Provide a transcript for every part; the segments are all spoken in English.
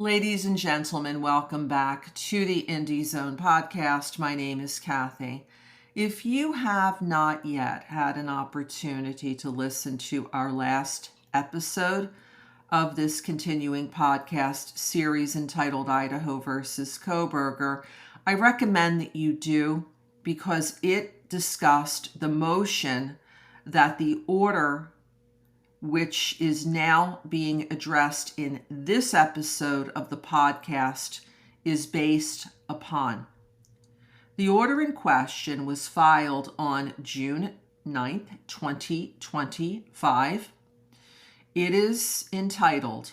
Ladies and gentlemen, welcome back to the Indie Zone podcast. My name is Kathy. If you have not yet had an opportunity to listen to our last episode of this continuing podcast series entitled Idaho versus Koberger, I recommend that you do, because it discussed the motion that the order which is now being addressed in this episode of the podcast is based upon. The order in question was filed on June 9th, 2025. It is entitled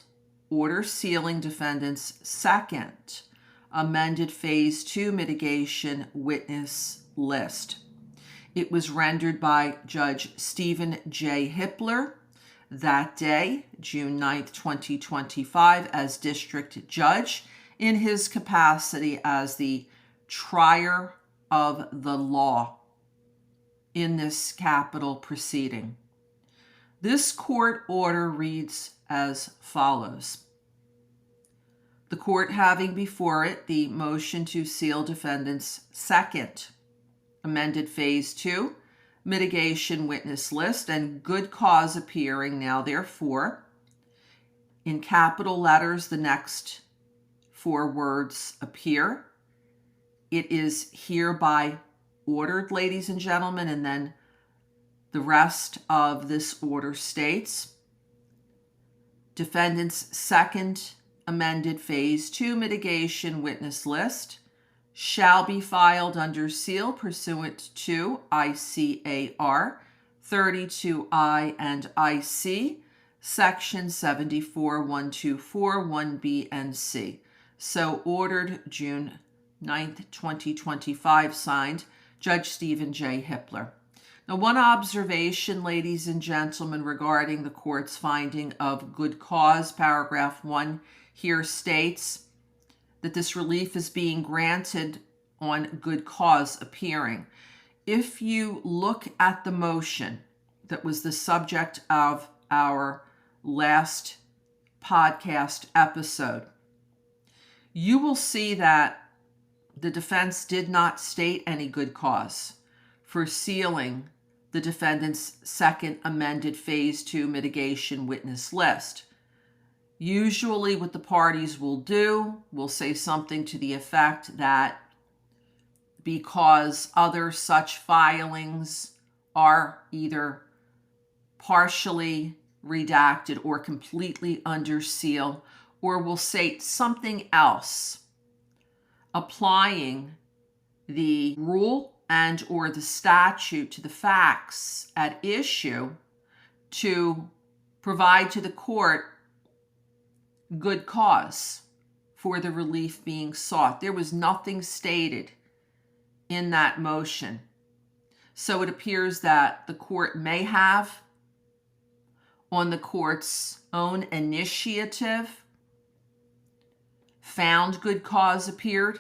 Order Sealing Defendant's Second Amended Phase 2 Mitigation Witness List. It was rendered by Judge Stephen J. Hippler that day, June 9th, 2025, as district judge in his capacity as the trier of the law in this capital proceeding. This court order reads as follows. The court having before it the motion to seal defendant's second amended phase 2 mitigation witness list and good cause appearing now, therefore, in capital letters, the next four words appear. It is hereby ordered, ladies and gentlemen, and then the rest of this order states, defendant's second amended phase 2 mitigation witness list shall be filed under seal pursuant to ICAR 32I and IC section 74124 1B and C. So ordered, June 9th, 2025, signed Judge Stephen J. Hippler. Now, one observation, ladies and gentlemen, regarding the court's finding of good cause, paragraph 1 here states that this relief is being granted on good cause appearing. If you look at the motion that was the subject of our last podcast episode, you will see that the defense did not state any good cause for sealing the defendant's second amended phase 2 mitigation witness list. Usually what the parties will do, will say something to the effect that because other such filings are either partially redacted or completely under seal, or will say something else applying the rule and or the statute to the facts at issue to provide to the court good cause for the relief being sought. There was nothing stated in that motion. So it appears that the court may have, on the court's own initiative, found good cause appeared.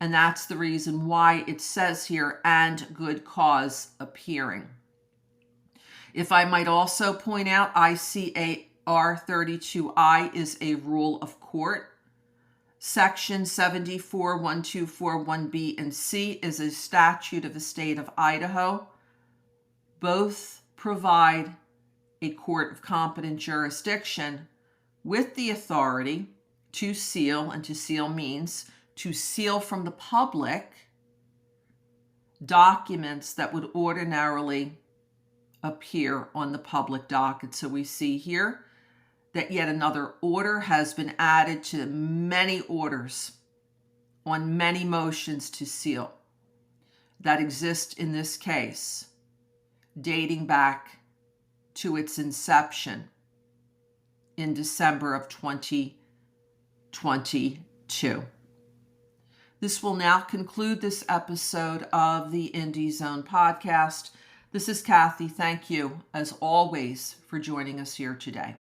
And that's the reason why it says here, and good cause appearing. If I might also point out, ICAR 32I is a rule of court. Section 74124 1B and C is a statute of the state of Idaho. Both provide a court of competent jurisdiction with the authority to seal, and to seal means to seal from the public documents that would ordinarily appear on the public docket. So we see here that yet another order has been added to many orders on many motions to seal that exist in this case, dating back to its inception in December of 2022. This will now conclude this episode of the Indie Zone podcast. This is Kathy. Thank you, as always, for joining us here today.